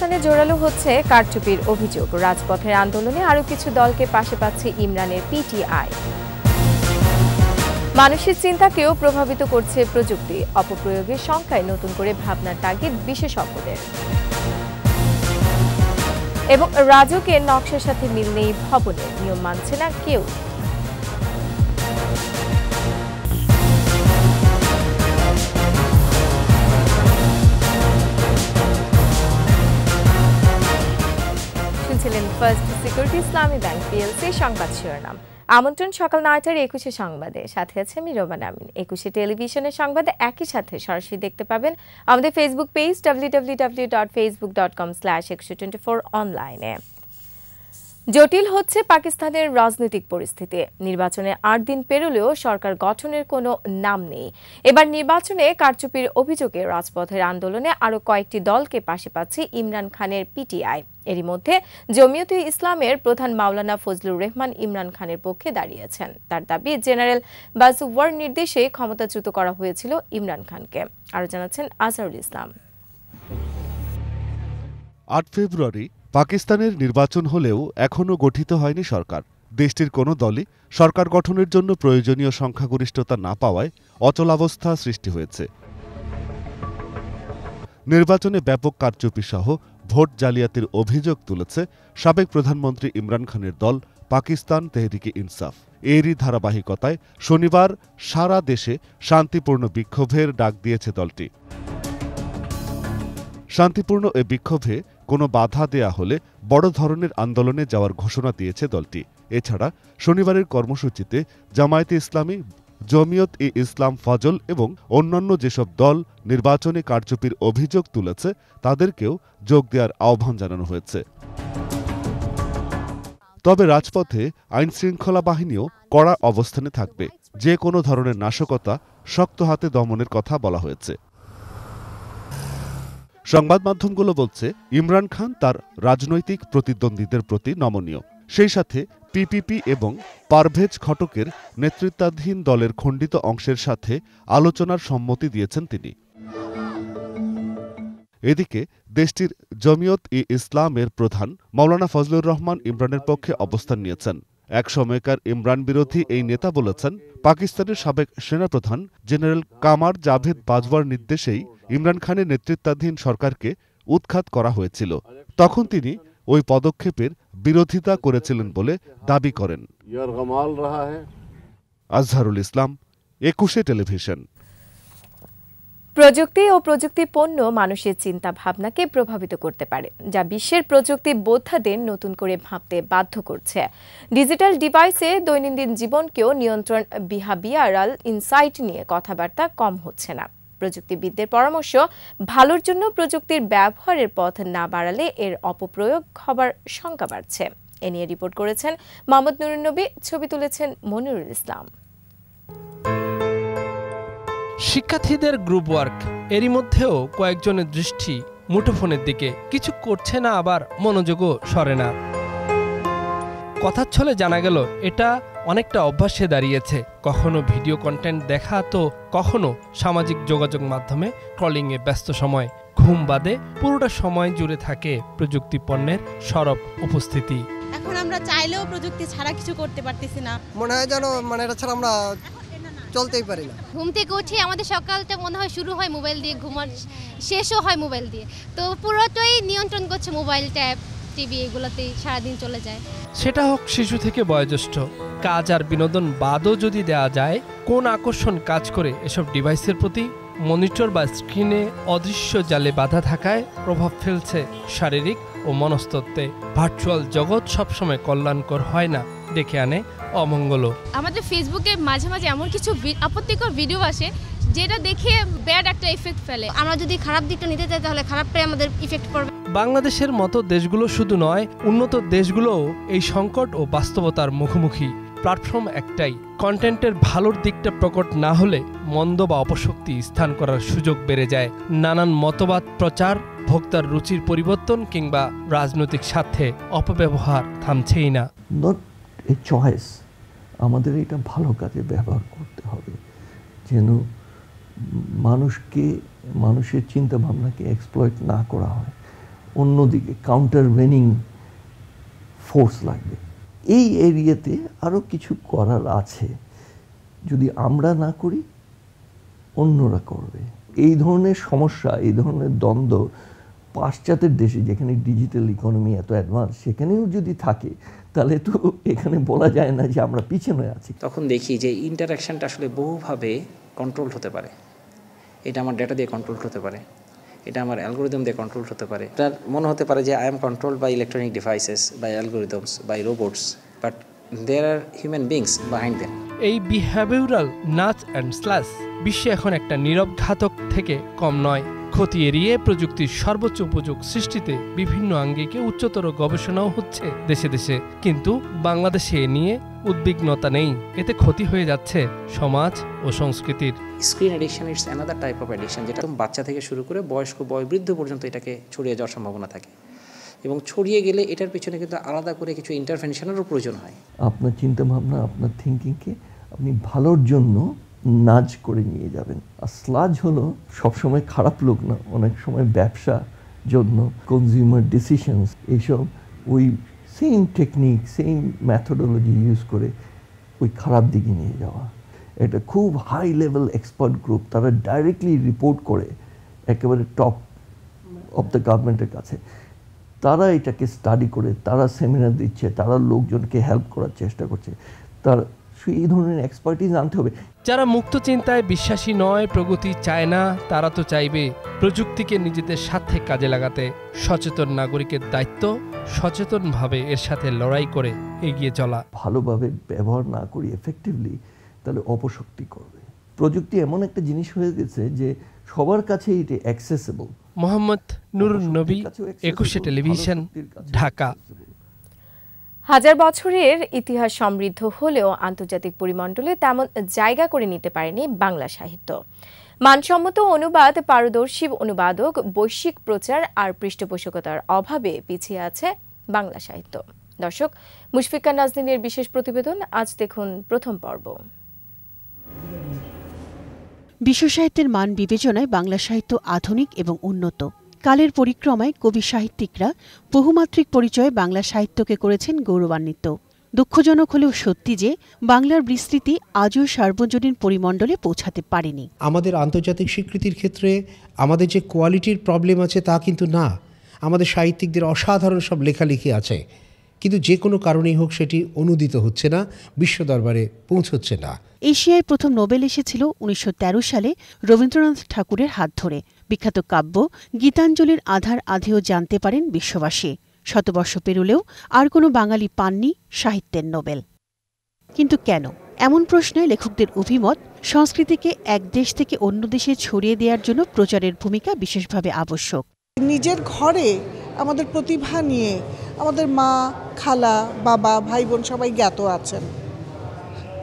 পাকিস্তানে জোরালো হচ্ছে কারচুপির অভিযোগ। রাজপথের আন্দোলনে আরও কিছু দলকে পাশে পাচ্ছে ইমরানের পিটিআই। মানুষের চিন্তাকেও প্রভাবিত করছে প্রযুক্তি। অপপ্রয়োগের সংখ্যায় নতুন করে ভাবনার তাগিদ বিশেষজ্ঞদের। এবং রাজুকের নকশার সাথে মিল নেই ভবনের, নিয়ম মানছে না কেউ। শুনছিলেন ফার্স্ট সিকিউরিটি ইসলামী ব্যাংক পিএলসি সংবাদ শিরোনাম। আমন্ত্রণ সকাল 9টার 21 সংবাদে, সাথে আছে আমি রোমান আমিন। 21 টেলিভিশনের সংবাদে একই সাথে সরাসরি দেখতে পাবেন আমাদের ফেসবুক পেজ www.facebook.com/124 অনলাইনে। জটিল হচ্ছে পাকিস্তানের রাজনৈতিক পরিস্থিতি। নির্বাচনে 8 দিন পেরোলেও সরকার গঠনের কোনো নাম নেই। এবার নির্বাচনে কারচুপির অভিযোগে রাজপথের আন্দোলনে আরও কয়েকটি দলকে পাশে পাচ্ছে ইমরান খানের পিটিআই। এরই মধ্যে জমিয়তে ইসলামের প্রধান মাওলানা ফজলুর রহমান ইমরান খানের পক্ষে দাঁড়িয়েছেন। তার দাবি, জেনারেল বাজওয়ার নির্দেশে ক্ষমতাচ্যুত করা হয়েছিল ইমরান খানকে। আরও জানাচ্ছেন আজহারুল ইসলাম। 8 ফেব্রুয়ারি পাকিস্তানের নির্বাচন হলেও এখনও গঠিত হয়নি সরকার। দেশটির কোনো দলই সরকার গঠনের জন্য প্রয়োজনীয় সংখ্যাগরিষ্ঠতা না পাওয়ায় অচলাবস্থা সৃষ্টি হয়েছে। নির্বাচনে ব্যাপক কারচুপি সহ ভোট জালিয়াতির অভিযোগ তুলেছে সাবেক প্রধানমন্ত্রী ইমরান খানের দল পাকিস্তান তেহরিকে ইনসাফ। এরই ধারাবাহিকতায় শনিবার সারা দেশে শান্তিপূর্ণ বিক্ষোভের ডাক দিয়েছে দলটি। শান্তিপূর্ণ এ বিক্ষোভে কোনো বাধা দেয়া হলে বড় ধরনের আন্দোলনে যাওয়ার ঘোষণা দিয়েছে দলটি। এছাড়া শনিবারের কর্মসূচিতে জামায়াতে ইসলামী, জমিয়ত ই ইসলাম ফজল এবং অন্যান্য যেসব দল নির্বাচনে কারচুপির অভিযোগ তুলেছে তাদেরকেও যোগ দেওয়ার আহ্বান জানানো হয়েছে। তবে রাজপথে আইনশৃঙ্খলা বাহিনীও কড়া অবস্থানে থাকবে। যে কোনো ধরনের নাশকতা শক্ত হাতে দমনের কথা বলা হয়েছে। সংবাদ মাধ্যমগুলো বলছে, ইমরান খান তার রাজনৈতিক প্রতিদ্বন্দ্বীদের প্রতি নমনীয়। সেই সাথে পিপিপি এবং পারভেজ খটকের নেতৃত্বাধীন দলের খণ্ডিত অংশের সাথে আলোচনার সম্মতি দিয়েছেন তিনি। এদিকে দেশটির জমিয়ত ই ইসলামের প্রধান মাওলানা ফজলুর রহমান ইমরানের পক্ষে অবস্থান নিয়েছেন। এক সময়কার ইমরান বিরোধী এই নেতা বলেছেন, পাকিস্তানের সাবেক সেনাপ্রধান জেনারেল কামার জাভেদ বাজওয়ার নির্দেশেই ইমরান খানের নেতৃত্বাধীন সরকারকে উৎখাত করা হয়েছিল। তখন তিনি ওই পদক্ষেপের বিরোধিতা করেছিলেন বলে দাবি করেন। আজহারুল ইসলাম, 21 টেলিভিশন। প্রযুক্তি ও প্রযুক্তি পণ্য মানুষের চিন্তা ভাবনাকে প্রভাবিত করতে পারে, যা বিশ্বের প্রযুক্তি বোদ্ধাদের নতুন করে ভাবতে বাধ্য করছে। ডিজিটাল ডিভাইসে দৈনন্দিন জীবনকেও নিয়ন্ত্রণ, বিহেভিয়ারাল ইনসাইট নিয়ে কথাবার্তা কম হচ্ছে না। প্রযুক্তিবিদদের পরামর্শ, ভালোর জন্য প্রযুক্তির ব্যবহারের পথ না বাড়ালে এর অপপ্রয়োগ হবার শঙ্কা বাড়ছে। এ নিয়ে রিপোর্ট করেছেন মোহাম্মদ নুরুন নবী, ছবি তুলেছেন মনিরুল ইসলাম। শিক্ষার্থীদের গ্রুপ ওয়ার্ক, এরই মধ্যেও কয়েকজনের দৃষ্টি মুঠোফোনের দিকে। কিছু করছে না, আবার মনোযোগও সরে না। কথার ছলে জানা গেল এটা অনেকটা অভ্যাসে দাঁড়িয়েছে। কখনো ভিডিও কন্টেন্ট দেখা, তো কখনো সামাজিক যোগাযোগ মাধ্যমে ট্রলিংয়ে ব্যস্ত সময়। ঘুম বাদে পুরোটা সময় জুড়ে থাকে প্রযুক্তি পণ্যের সরব উপস্থিতি। এখন আমরা চাইলেও প্রযুক্তি ছাড়া কিছু করতে পারতেছি না। মনে হয় যেন এটা ছাড়া আমরা চলতেই পারি না। ঘুম থেকে উঠে আমাদের সকালটা মনে হয় শুরু হয় মোবাইল দিয়ে, ঘুমার শেষও হয় মোবাইল দিয়ে। তো পুরোটাই নিয়ন্ত্রণ করছে মোবাইল, ট্যাব, টিভি, এগুলোতেই সারাদিন চলে যায়। সেটা হোক শিশু থেকে বয়োজ্যেষ্ঠ। কাজ আর বিনোদন বাদও যদি দেওয়া যায়, কোন আকর্ষণ কাজ করে এসব ডিভাইসের প্রতি? মনিটর বা স্ক্রিনে অদৃশ্য জালে বাধা থাকায় প্রভাব ফেলছে শারীরিক ও মনস্তত্ত্বে। ভার্চুয়াল জগৎ সবসময় কল্যাণকর হয় না, ডেকে আনে অমঙ্গল। আমাদের ফেসবুকে মাঝে মাঝে এমন কিছু আপত্তিকর ভিডিও আসে যেটা দেখে ব্যাড একটা ইফেক্ট ফেলে। আমরা যদি খারাপ দিকটা নিতে চাই তাহলে খারাপটাই আমাদের ইফেক্ট পড়বে। বাংলাদেশের মতো দেশগুলো শুধু নয়, উন্নত দেশগুলোও এই সংকট ও বাস্তবতার মুখোমুখি। প্ল্যাটফর্ম একটাই, কন্টেন্টের ভালোর দিকটা প্রকট না হলে মন্দ বা অপশক্তি স্থান করার সুযোগ বেড়ে যায়। নানান মতবাদ প্রচার, ভোক্তার রুচির পরিবর্তন কিংবা রাজনৈতিক স্বার্থে অপব্যবহার থামছেই না। নট এ চয়েস, আমাদের এটা ভালো কাজে ব্যবহার করতে হবে, যেন মানুষের চিন্তা ভাবনাকে এক্সপ্লয়েট না করা হয়। অন্যদিকে কাউন্টারভেনিং ফোর্স লাগবে। এই এরিয়াতে আরও কিছু করার আছে, যদি আমরা না করি অন্যরা করবে। এই ধরনের সমস্যা, এই ধরনের দ্বন্দ্ব পাশ্চাত্যের দেশে যেখানে ডিজিটাল ইকোনমি এত অ্যাডভান্স, সেখানেও যদি থাকে তাহলে তো এখানে বলা যায় না যে আমরা পিছনে আছি। তখন দেখি যে ইন্টারাকশানটা আসলে বহুভাবে কন্ট্রোল হতে পারে। এটা আমার ডেটা দিয়ে কন্ট্রোল হতে পারে, এটা আমার অ্যালগোরিদম দিয়ে কন্ট্রোল হতে পারে। এটা মনে হতে পারে যে I am controlled by electronic devices, by algorithms, by robots, but there are human beings behind them. এই বিহেভিউরাল নাচ অ্যান্ড স্ল্যাশ বিশ্বে এখন একটা নীরব ঘাতক থেকে কম নয়। ক্ষতি এড়িয়ে প্রযুক্তির সর্বোচ্চ উপযোগ সৃষ্টিতে বিভিন্ন আঙ্গিকে উচ্চতর গবেষণাও হচ্ছে দেশে দেশে, কিন্তু বাংলাদেশে এ নিয়ে উদ্বিগ্নতা নেই। এতে ক্ষতি হয়ে যাচ্ছে সমাজ ও সংস্কৃতির। Screen addiction it's another type of addiction, যেটা বাচ্চা থেকে শুরু করে বয়স্ক বয়োবৃদ্ধ পর্যন্ত এটাকে ছড়িয়ে যাওয়ার সম্ভাবনা থাকে, এবং ছড়িয়ে গেলে এটার পিছনে কিন্তু আলাদা করে কিছু ইন্টারভেনশনেরও প্রয়োজন হয়। আপনার চিন্তাভাবনা, আপনার থিঙ্কিংকে আপনি ভালোর জন্য নাজ করে নিয়ে যাবেন। আর স্লাজ হলো সবসময় খারাপ লোক না, অনেক সময় ব্যবসা জন্য কনজিউমার ডিসিশনস এইসব ওই same technique, same methodology use করে ওই খারাপ দিকে নিয়ে যাওয়া। এটা খুব হাই লেভেল এক্সপার্ট গ্রুপ, তারা ডাইরেক্টলি রিপোর্ট করে একেবারে টপ অফ দ্য গভর্নমেন্টের কাছে। তারা এটাকে স্টাডি করে, তারা সেমিনার দিচ্ছে, তারা লোকজনকে হেল্প করার চেষ্টা করছে। তার এই ধরনের এক্সপার্টিজ আনতে হবে। যারা মুক্ত চিন্তায় বিশ্বাসী নয়, প্রগতি চায় না, তারা তো চাইবে প্রযুক্তিকে নিজেদের স্বার্থে কাজে লাগাতে। সচেতন নাগরিকের দায়িত্ব সচেতনভাবে এর সাথে লড়াই করে এগিয়ে চলা। ভালোভাবে ব্যবহার না করি এফেক্টিভলি, তাহলে অপশক্তি করবে। প্রযুক্তি এমন একটা জিনিস হয়ে গেছে যে সবার কাছে এটা অ্যাক্সেসিবল। মোহাম্মদ নুরুন নবী, 21 টেলিভিশন, ঢাকা। হাজার বছরের ইতিহাস সমৃদ্ধ হলেও আন্তর্জাতিক পরিমণ্ডলে তেমন জায়গা করে নিতে পারেনি বাংলা সাহিত্য। মানসম্মত অনুবাদ, পারদর্শী অনুবাদক, বৈশ্বিক প্রচার আর পৃষ্ঠপোষকতার অভাবে পিছিয়ে আছে বাংলা সাহিত্য। দর্শক, মুশফিকা নাজনীনের বিশেষ প্রতিবেদন, আজ দেখুন প্রথম পর্ব। বিশ্বসাহিত্যের মান বিবেচনায় বাংলা সাহিত্য আধুনিক এবং উন্নত। কালের পরিক্রমায় কবি সাহিত্যিকরা বহুমাত্রিক পরিচয়ে বাংলা সাহিত্যকে করেছেন গৌরবান্বিত। দুঃখজনক হলেও সত্যি যে বাংলার বিস্তৃতি আজও সার্বজনীন পরিমণ্ডলে পৌঁছাতে পারেনি। আমাদের আন্তর্জাতিক স্বীকৃতির ক্ষেত্রে আমাদের যে কোয়ালিটির প্রবলেম আছে তা কিন্তু না। আমাদের সাহিত্যিকদের অসাধারণ সব লেখালেখি আছে, কিন্তু যে কোনো কারণেই হোক সেটি অনুদিত হচ্ছে না, বিশ্ব দরবারে পৌঁছচ্ছে না। এশিয়ায় প্রথম নোবেল এসেছিল 1913 সালে রবীন্দ্রনাথ ঠাকুরের হাত ধরে। বিখ্যাত কাব্য গীতাঞ্জলির আধার আধেও জানতে পারেন বিশ্ববাসী। শতবর্ষ পেরুলেও আর কোনো বাঙালি পাননি সাহিত্যের নোবেল। কিন্তু কেন? এমন প্রশ্নে লেখকদের অভিমত, সংস্কৃতিকে এক দেশ থেকে অন্য দেশে ছড়িয়ে দেওয়ার জন্য প্রচারের ভূমিকা বিশেষভাবে আবশ্যক। নিজের ঘরে আমাদের প্রতিভা নিয়ে আমাদের মা, খালা, বাবা, ভাই বোন সবাই জ্ঞাত আছেন।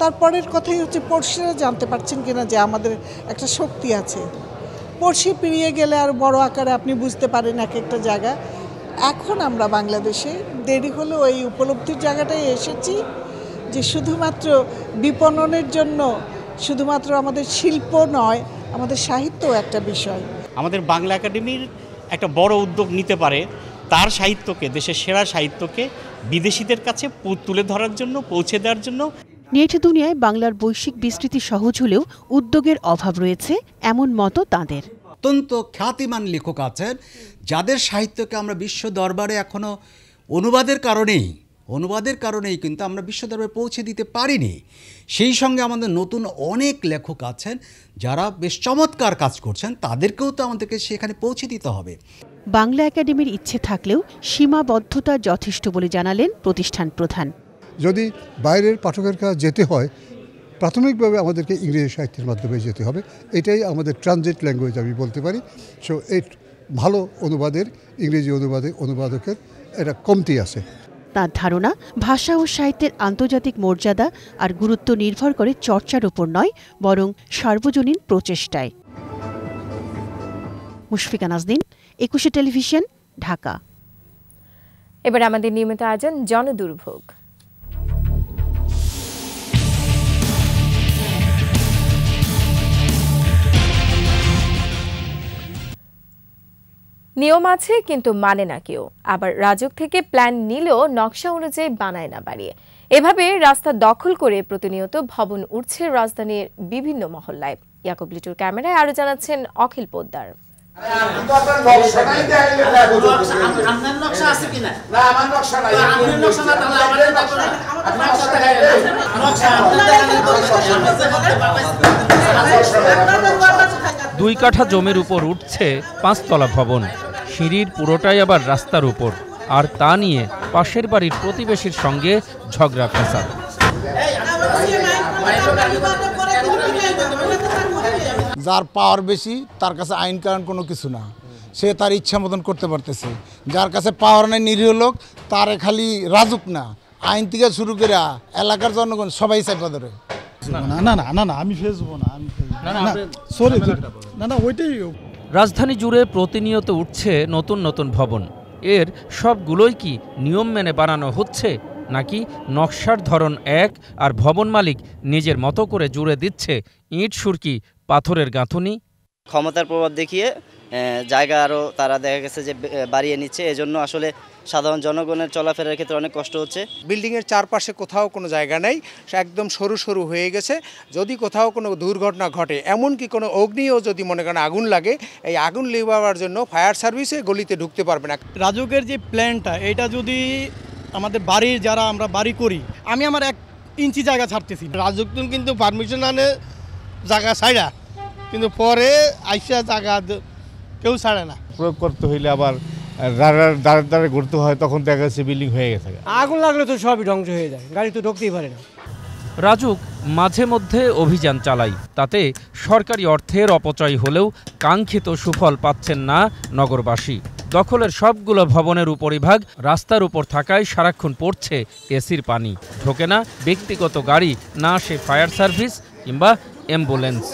তারপরের কথাই হচ্ছে পড়শিরা জানতে পারছেন কিনা যে আমাদের একটা শক্তি আছে। পড়শি পেরিয়ে গেলে আর বড় আকারে আপনি বুঝতে পারেন এক একটা জায়গা। এখন আমরা বাংলাদেশে দেরি হলেও এই উপলব্ধির জায়গাটায় এসেছি যে শুধুমাত্র বিপণনের জন্য শুধুমাত্র আমাদের শিল্প নয়, আমাদের সাহিত্যও একটা বিষয়। আমাদের বাংলা একাডেমির একটা বড় উদ্যোগ নিতে পারে তার সাহিত্যকে, দেশের সেরা সাহিত্যকে বিদেশিদের কাছে তুলে ধরার জন্য, পৌঁছে দেওয়ার জন্য। নেট দুনিয়ায় বাংলার বৈশ্বিক বিস্তৃতি সহজ হলেও উদ্যোগের অভাব রয়েছে, এমন মতো তাঁদের। অত্যন্ত খ্যাতিমান লেখক আছেন যাদের সাহিত্যকে আমরা বিশ্ব দরবারে এখনো অনুবাদের কারণেই কিন্তু আমরা বিশ্ব দরবারে পৌঁছে দিতে পারিনি। সেই সঙ্গে আমাদের নতুন অনেক লেখক আছেন যারা বেশ চমৎকার কাজ করছেন, তাদেরকেও তো আমাদেরকে সেখানে পৌঁছে দিতে হবে। বাংলা একাডেমির ইচ্ছে থাকলেও সীমাবদ্ধতা যথেষ্ট বলে জানালেন প্রতিষ্ঠান প্রধান। যদি বাইরের পাঠকের কাছে যেতে হয়, প্রাথমিকভাবে আমাদেরকে ইংরেজি সাহিত্যের মাধ্যমে যেতে হবে। এটাই আমাদের ট্রানজিট ল্যাঙ্গুয়েজ আমি বলতে পারি। সো এই ভালো ইংরেজি অনুবাদকের এটা কমতি আছে। তার ধারণা, ভাষা ও সাহিত্যের আন্তর্জাতিক মর্যাদা আর গুরুত্ব নির্ভর করে চর্চার উপর নয়, বরং সার্বজনীন প্রচেষ্টায়। মুশফিকা নাজনীন, 21 টেলিভিশন, ঢাকা। এবার আমাদের নিয়মিত আয়োজন জনদুর্ভোগ। নিয়ম আছে কিন্তু মানে না কেউ, আবার রাজুক থেকে প্ল্যান নিলেও নকশা অনুযায়ী বানায় না বাড়ি। এভাবে রাস্তা দখল করে প্রতিনিয়ত ভবন উঠছে রাজধানীর বিভিন্ন মহল্লায়। ইয়াকুব লিটুর ক্যামেরায় আরো জানাচ্ছেন অখিল পোদ্দার। দুই কাঠা জমির উপর উঠছে 5 তলা ভবন, সিঁড়ির পুরোটাই আবার রাস্তার উপর, আর তা নিয়ে পাশের বাড়ির প্রতিবেশীর সঙ্গে ঝগড়া ফেসাদ। যার পাওয়ার বেশি তার কাছে আইন কানুন কোনো কিছু না, সে তার ইচ্ছা মতন করতে পারতেছে। যার কাছে পাওয়ার নেই নিরীহ লোক, তার খালি রাজুক না, আইন থেকে শুরু করে এলাকার জনগণ সবাই চাপা ধরে। আমি ফেসবো না, ওইটাই। রাজধানী জুড়ে প্রতিনিয়ত উঠছে নতুন নতুন ভবন। এর সবগুলোই কি নিয়ম মেনে বানানো হচ্ছে, নাকি নকশার ধরন এক আর ভবন মালিক নিজের মতো করে জুড়ে দিচ্ছে ইট সুরকি পাথরের গাঁথুনি? ক্ষমতার প্রভাব দেখিয়ে জায়গা আরও তারা দেখা গেছে যে বাড়িয়ে নিচ্ছে, এজন্য আসলে সাধারণ জনগণের চলাফেরার ক্ষেত্রে অনেক কষ্ট হচ্ছে। বিল্ডিংয়ের চারপাশে কোথাও কোনো জায়গা নেই, একদম সরু সরু হয়ে গেছে। যদি কোথাও কোনো দুর্ঘটনা ঘটে, এমনকি কোনো অগ্নিও যদি মনে করেন আগুন লাগে, এই আগুন নিভাবার জন্য ফায়ার সার্ভিসে গলিতে ঢুকতে পারবে না। রাজুকের যে প্ল্যানটা, এটা যদি আমাদের বাড়ির যারা আমরা বাড়ি করি, আমি আমার 1 ইঞ্চি জায়গা ছাড়তেছি। রাজুক কিন্তু পারমিশন আনে জায়গা ছাড়া, কিন্তু পরে আইসা জায়গা কেউ ছাড়ে না। প্রয়োগ করতে হইলে আবার দাঁড়ে দাঁড়ে ঘুরতে হয়, তখন দেখা যাচ্ছে বিল্ডিং হয়ে গেছে। আগুন লাগলে তো সবই ধ্বংস হয়ে যায়, গাড়ি তো ঢুকতেই পারে না। রাজুক মাঝে মধ্যে অভিযান চালায়, তাতে সরকারি অর্থের অপচয় হলেও কাঙ্ক্ষিত সুফল পাচ্ছেন না নগরবাসী। দখলের সবগুলো ভবনের উপরিভাগ রাস্তার উপর থাকায় সারাক্ষণ পড়ছে এসির পানি, ঢোকে না ব্যক্তিগত গাড়ি, না আসে ফায়ার সার্ভিস কিংবা অ্যাম্বুলেন্স।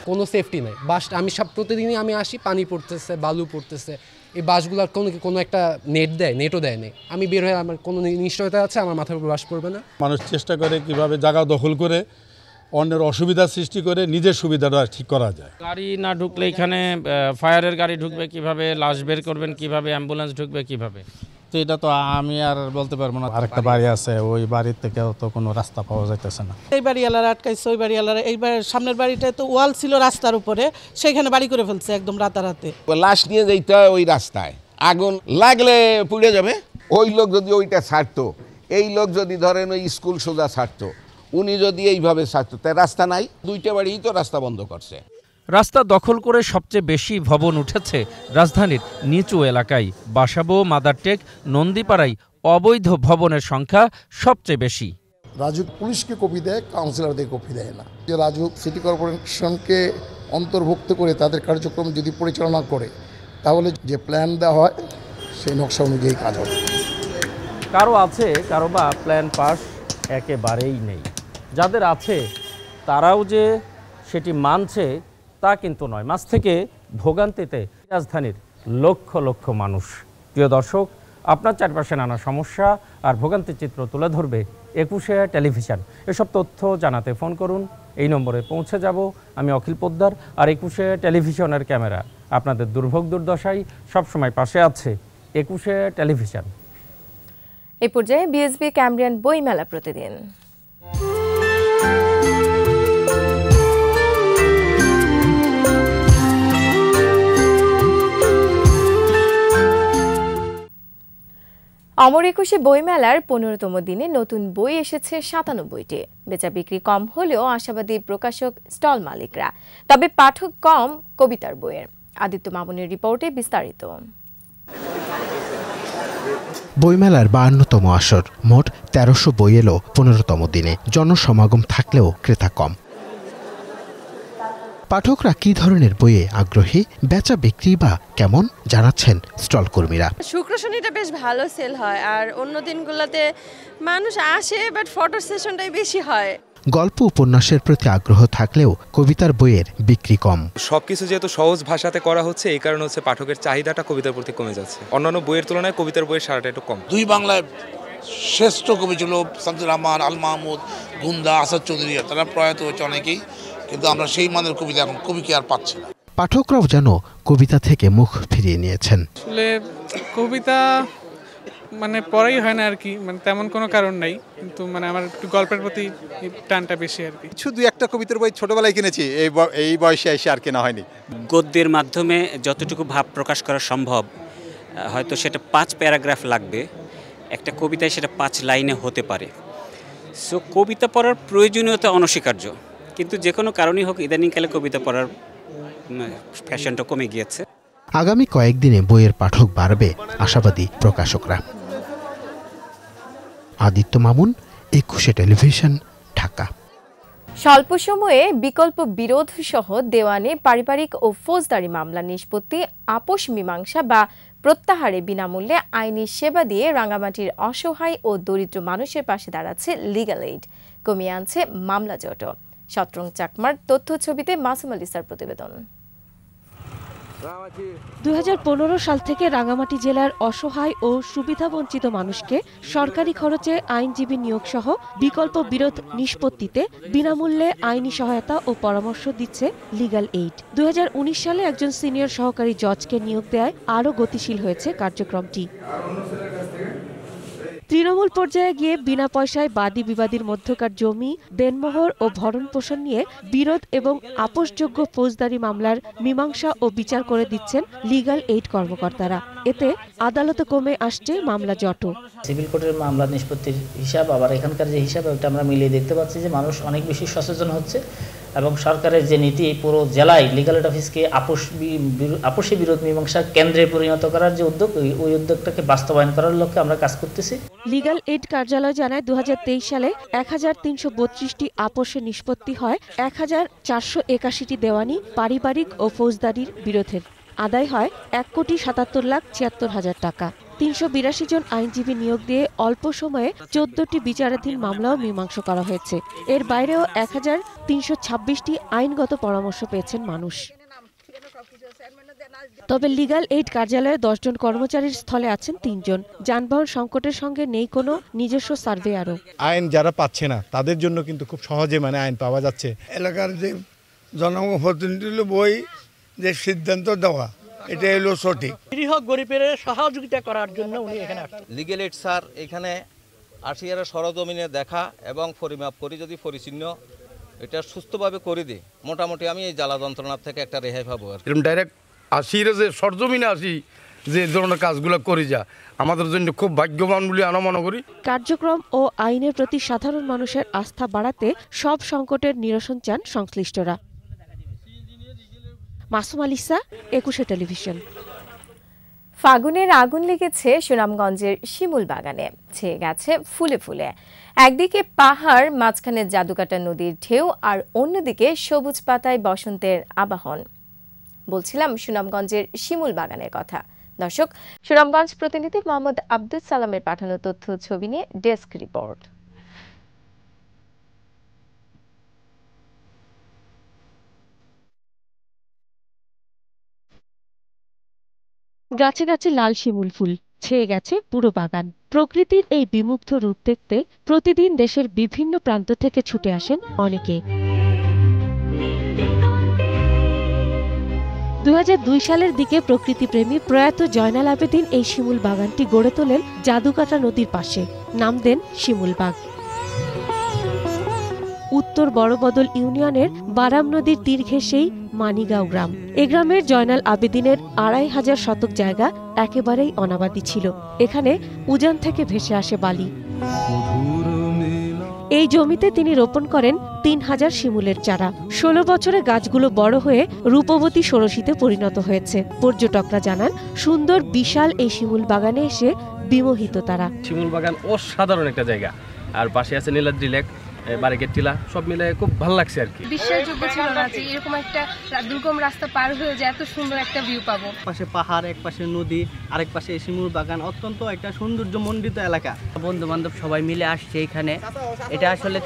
কোনো সেফটি নেই। বাস আমি প্রতিদিনই আমি আসি, পানি পড়তেছে, বালু পড়তেছে। এই বাসগুলোর কোনো একটা নেটও দেয় নেই। আমি বের হয়ে আমার কোনো নিশ্চয়তা আছে আমার মাথার উপর বাস পড়বে না। মানুষ চেষ্টা করে কিভাবে জায়গা দখল করে অন্যের অসুবিধা সৃষ্টি করে নিজের সুবিধাটা ঠিক করা যায়। গাড়ি না ঢুকলে এখানে ফায়ারের গাড়ি ঢুকবে কিভাবে, লাশ বের করবেন কিভাবে, অ্যাম্বুলেন্স ঢুকবে কিভাবে? তো এটা তো আমি আর বলতে পারবো না। আরেকটা বাড়ি আছে, ওই বাড়ির থেকেও তো কোনো রাস্তা পাওয়া যাইতেছে না। এই বাড়িওয়ালারা আটকাইছে, ওই বাড়িওয়ালারা এইবার সামনের বাড়িটায় তো ওয়াল ছিল রাস্তার উপরে, সেখানে বাড়ি করে ফেলছে একদম রাতারাতে। লাশ নিয়ে যাইতে হয় ওই রাস্তায়, আগুন লাগলে পুড়ে যাবে। ওই লোক যদি ওইটা ছাড়তো, এই লোক যদি ধরেন ওই স্কুল সোজা ছাড়তো, উনি যদি এইভাবে ছাড়তো, তাই রাস্তা নাই। 2টা বাড়িই তো রাস্তা বন্ধ করছে। রাস্তা দখল করে সবচেয়ে বেশি ভবন উঠেছে রাজধানীর নিচু এলাকায়। বাসাবো, মাদারটেক, নন্দীপাড়ায় অবৈধ ভবনের সংখ্যা সবচেয়ে বেশি। রাজুক পুলিশকে কপি দেয়, কাউন্সিলরদের কপি দেয় না। যে রাজুক সিটি কর্পোরেশনকে অন্তর্ভুক্ত করে তাদের কার্যক্রম যদি পরিচালনা করে, তাহলে যে প্ল্যান দেওয়া হয় সেই নকশা অনুযায়ী কাজ হবে। কারো আছে, কারো বা প্ল্যান পাস একেবারেই নেই। যাদের আছে তারাও যে সেটি মানছে তা কিন্তু নয়। মাঝ থেকে ভোগান্তিতে রাজধানীর লক্ষ লক্ষ মানুষ। প্রিয় দর্শক, আপনার চারপাশে নানা সমস্যা আর ভোগান্তির চিত্র তুলে ধরবে 21শে টেলিভিশন। এসব তথ্য জানাতে ফোন করুন, এই নম্বরে পৌঁছে যাব আমি অখিল পোদ্দার। আর 21শে টেলিভিশনের ক্যামেরা আপনাদের দুর্ভোগ দুর্দশায় সবসময় পাশে আছে 21শে টেলিভিশন। এই পর্যায়ে বিএসবি ক্যামব্রিয়ান বইমেলা প্রতিদিন। অমর 21শে বইমেলার 15তম দিনে নতুন বই এসেছে 97টি। বেচা বিক্রি কম হলেও আশাবাদী প্রকাশক, স্টল মালিকরা। তবে পাঠক কম কবিতার বইয়ের। আদিত্য মামুনের রিপোর্টে বিস্তারিত। বইমেলার 52তম আসর, মোট 1300 বই এলো 15তম দিনে। জনসমাগম থাকলেও ক্রেতা কম। পাঠকরা কি ধরনের বইয়ে আগ্রহী, বেচা বিক্রি বা কেমন, জানাচ্ছেন স্টল কর্মীরা। শুক্র শনিটা বেশ ভালো সেল হয়, আর অন্য দিনগুলোতে মানুষ আসে, বাট ফটো সেশনটাই বেশি হয়। গল্প উপন্যাসের প্রতি আগ্রহ থাকলেও কবিতার বইয়ের বিক্রি কম। সবকিছু যেহেতু সহজ ভাষাতে করা হচ্ছে, এই কারণে হচ্ছে পাঠকের চাহিদাটা কবিতার প্রতি কমে যাচ্ছে। অন্যান্য বইয়ের তুলনায় কবিতার বইয়ের সারাটা একটু কম। দুই বাংলায় শ্রেষ্ঠ কবি ছিল শামসুর রহমান, আল মাহমুদ, গুন্দা, আসাদ চৌধুরী। তারা প্রয়াত হয়েছে অনেকেই, কিন্তু আমরা সেই মানের কবিতা এখন কবিকে আর পাচ্ছি না। পাঠকরাও যেন কবিতা থেকে মুখ ফিরিয়ে নিয়েছেন। আসলে কবিতা মানে পড়াই হয় না আর কি, মানে তেমন কোনো কারণ নাই, কিন্তু মানে আমার একটু গল্পের প্রতি টানটা বেশি আর কি। শুধু একটা কবিতার বই ছোটবেলায় কিনেছি, এই বয়সে এসে আর কেনা হয়নি। গদ্যের মাধ্যমে যতটুকু ভাব প্রকাশ করা সম্ভব, হয়তো সেটা 5 প্যারাগ্রাফ লাগবে, একটা কবিতায় সেটা 5 লাইনে হতে পারে। সো কবিতা পড়ার প্রয়োজনীয়তা অনস্বীকার্য, কিন্তু যে কোনো কারণেই হোক ইদানিংকালে কবিতা পড়ার ফ্যাশনটা কমে গিয়েছে। আগামী কয়েকদিনে বইয়ের পাঠক বাড়বে আশাবাদী প্রকাশকরা। আদিত্য মামুন, একুশে টেলিভিশন, ঢাকা। স্বল্প সময়ে বিকল্প বিরোধ সহ দেওয়ানি, পারিবারিক ও ফৌজদারি মামলা নিষ্পত্তি, আপোষ মীমাংসা বা প্রত্যাহারে বিনামূল্যে আইনি সেবা দিয়ে রাঙ্গামাটির অসহায় ও দরিদ্র মানুষের পাশে দাঁড়াচ্ছে লিগ্যাল এইড, কমিয়ে আনছে মামলা জট। শতরং চাকমার তথ্য ছবিতে মাসুম আলিসার প্রতিবেদন। 2015 সাল থেকে রাঙ্গামাটি জেলার অসহায় ও সুবিধাবঞ্চিত মানুষকে সরকারি খরচে আইনজীবী নিয়োগ সহ বিকল্প বিরোধ নিষ্পত্তিতে বিনামূল্যে আইনি সহায়তা ও পরামর্শ দিচ্ছে লিগ্যাল এইড। 2019 সালে একজন সিনিয়র সহকারী জজকে নিয়োগ দেয় আরও গতিশীল হয়েছে কার্যক্রমটি। তৃণমূল পর্যায়ে গিয়ে বিনা পয়সায় বাদী বিবাদীর মধ্যকার জমি, দেনমোহর ও ভরণ পোষণ নিয়ে বিরোধ এবং আপোষযোগ্য ফৌজদারি মামলার মীমাংসা ও বিচার করে দিচ্ছেন লিগ্যাল এইড কর্মকর্তারা। এতে আদালতে কমে আসছে মামলা জট। সিভিল কোর্টের মামলা নিষ্পত্তির হিসাব আবার এখানকার যে হিসাব, ওটা আমরা মিলিয়ে দেখতে পাচ্ছি যে মানুষ অনেক বেশি সচেতন হচ্ছে এবং সরকারের যে নীতি পুরো জেলায় লিগ্যাল এইড অফিসকে আপোষী বিরোধ মীমাংসা কেন্দ্রে পরিণত করার যে উদ্যোগ, ওই উদ্যোগটাকে বাস্তবায়ন করার লক্ষ্যে আমরা কাজ করতেছি। লিগ্যাল এইড কার্যালয় জানায় 2023 সালে 1332টি আপোষে নিষ্পত্তি হয়, 1481টি দেওয়ানি, পারিবারিক ও ফৌজদারির বিরোধের আদায় হয় 1,77,76,000 টাকা। 382 জন আইনজীবী নিয়োগ দিয়ে অল্প সময়ে 14টি বিচারাধীন মামলাও মীমাংসা করা হয়েছে। এর বাইরেও 1326টি আইনগত পরামর্শ পেয়েছেন মানুষ। তবে লিগ্যাল এইড কার্যালয়ে 10 জন কর্মচারীর স্থলে আছেন 3 জন। যানবাহন সংকটের সঙ্গে নেই কোনো নিজস্ব সার্ভেয়ারও। আইন যারা পাচ্ছে না তাদের জন্য কিন্তু খুব সহজে আইন পাওয়া যাচ্ছে। এলাকার যে জনপ্রতিনিধি বই যে সিদ্ধান্ত দেওয়া, এটা হলো সঠিক। নিরীহ গরিবের সহযোগিতা করার জন্য উনি এখানে আসছেন। লিগ্যাল এইড স্যার এখানে আসিয়ারা সরজমিনে দেখা এবং পরিমাপ করে যদি পরিচ্ছন্ন এটা সুস্থভাবে করে দিই, মোটামুটি আমি এই জ্বালা যন্ত্রণার থেকে একটা রেহাই পাবো। এরকম ডাইরেক্ট আসিরা যে সরজমিনে আসি যে ধরনের কাজগুলো করি যা আমাদের জন্য খুব ভাগ্যবান বলে আমরা মনে করি। কার্যক্রম ও আইনের প্রতি সাধারণ মানুষের আস্থা বাড়াতে সব সংকটের নিরসন চান সংশ্লিষ্টরা। মাসুম আলিসা, একুশে টেলিভিশন। ফাগুনের আগুন লেগেছে সুনামগঞ্জের শিমুল বাগানে, ছেয়ে গেছে ফুলে ফুলে। একদিকে পাহাড়, মাঝখানে জাদুকাটা নদীর ঢেউ, আর অন্যদিকে সবুজ পাতায় বসন্তের আবাহন। বলছিলাম সুনামগঞ্জের শিমুল বাগানের কথা। দর্শক, সুনামগঞ্জ প্রতিনিধি মোহাম্মদ আব্দুল সালামের পাঠানো তথ্য ছবি নিয়ে ডেস্ক রিপোর্ট। গাছে গাছে লাল শিমুল ফুল, ছেয়ে গেছে পুরো বাগান। প্রকৃতির এই বিমুগ্ধ রূপ দেখতে প্রতিদিন দেশের বিভিন্ন প্রান্ত থেকে ছুটে আসেন অনেকে। 2002 সালের দিকে প্রকৃতিপ্রেমী প্রয়াত জয়নাল আবেদিন এই শিমুল বাগানটি গড়ে তোলেন জাদুকাটা নদীর পাশে। নাম দেন শিমুল বাগ। উত্তর বড়বদল ইউনিয়নের বারাম নদীর তীর ঘেঁষেই মানিগাঁও গ্রাম। এ গ্রামের জয়নাল আবেদিনের 2500 শতক জায়গা একেবারেই অনাবাদি ছিল। এখানে উজান থেকে ভেসে আসে বালি। এই জমিতে তিনি রোপণ করেন 3000 শিমুলের চারা। 16 বছরে গাছগুলো বড় হয়ে রূপবতী ষোড়শীতে পরিণত হয়েছে। পর্যটকরা জানান, সুন্দর বিশাল এই শিমুল বাগানে এসে বিমোহিত তারা। শিমুল বাগান অসাধারণ একটা জায়গা, আর পাশে আছে নীলাদ্রি লেক, বারিকের টিলা, সব মিলে খুব ভালো লাগছে আর কি। বিশ্বাসযোগ্য ছিল না যে এরকম একটা দুর্গম রাস্তা পার হয়ে যে এত সুন্দর একটা ভিউ পাবো। পাশে পাহাড়, এক পাশে নদী, আরেক পাশে শিমুল বাগান, অত্যন্ত একটা সৌন্দর্যমণ্ডিত এলাকা। বন্ধু বান্ধব সবাই মিলে আসছে এখানে। এটা আসলে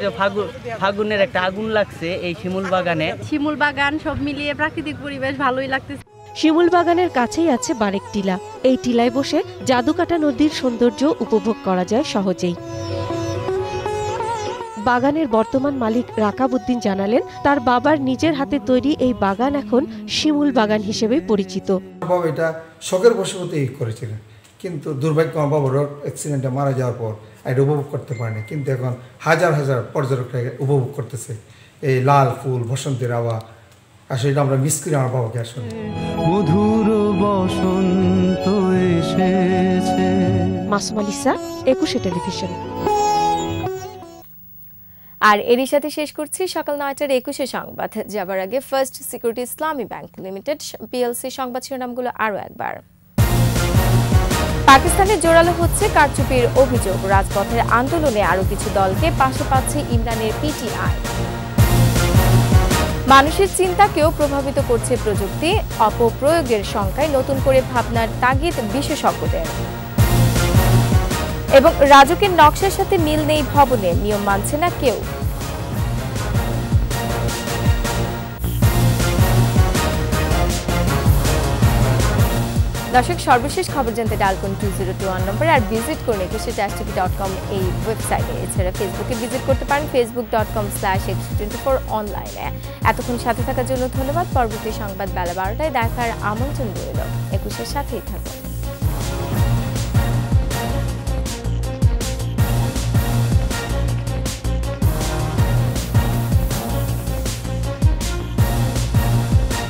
ফাগুনের একটা আগুন লাগছে এই শিমুল বাগানে। শিমুল বাগান সব মিলিয়ে প্রাকৃতিক পরিবেশ ভালোই লাগতেছে। শিমুল বাগানের কাছেই আছে বারেক টিলা। এই টিলায় বসে জাদুকাটা নদীর সৌন্দর্য উপভোগ করা যায় সহজেই। বাগানের বর্তমান মালিক রাকাবউদ্দিন জানালেন, তার বাবার নিজের হাতে তৈরি এই বাগান এখন শিমুল বাগান হিসেবে পরিচিত। বাবা এটা শখের বশবর্তী করেছিলেন, কিন্তু দুর্ভাগ্য আমার বাবার অ্যাক্সিডেন্টে মারা যাওয়ার পর এটা উপভোগ করতে পারেনি, কিন্তু এখন হাজার হাজার পর্যটকরা উপভোগ করতেছে এই লাল ফুল, বসন্তের হাওয়া। আসলে এটা আমরা মিস করি আমার বাবাকে। আসলে মধুর বসন্ত এসেছে। মাসুম আলিসা, 21 টেলিভিশন। আর এরই সাথে শেষ করছি সকাল 9টার 21 সংবাদ। যাবার আগে ফার্স্ট সিকিউরিটি ইসলামী ব্যাংক লিমিটেড পিএলসি সংবাদ শিরোনামগুলো আরও একবার। পাকিস্তানে জোরালো হচ্ছে কারচুপির অভিযোগ, রাজপথের আন্দোলনে আরও কিছু দলকে পাশে পাচ্ছে ইমরানের পিটিআই। মানুষের চিন্তাকেও প্রভাবিত করছে প্রযুক্তি, অপপ্রয়োগের শঙ্কায় নতুন করে ভাবনার তাগিদ বিশেষজ্ঞদের। এবং রাজুকের নকশার সাথে মিল নেই ভবনে, নিয়ম মানছে না কেউ। দর্শক, সর্বশেষ খবর জানতে ডায়াল করুন 2021 নম্বরে আর ভিজিট করুন 21-tv.com এই ওয়েবসাইটে। এছাড়া ফেসবুকে ভিজিট করতে পারেন facebook.com/x24 অনলাইনে। এতক্ষণ সাথে থাকার জন্য ধন্যবাদ। পরবর্তী সংবাদ বেলা 12টায় দেখার আমন্ত্রণ রইল। 21-এর সাথেই থাকুন।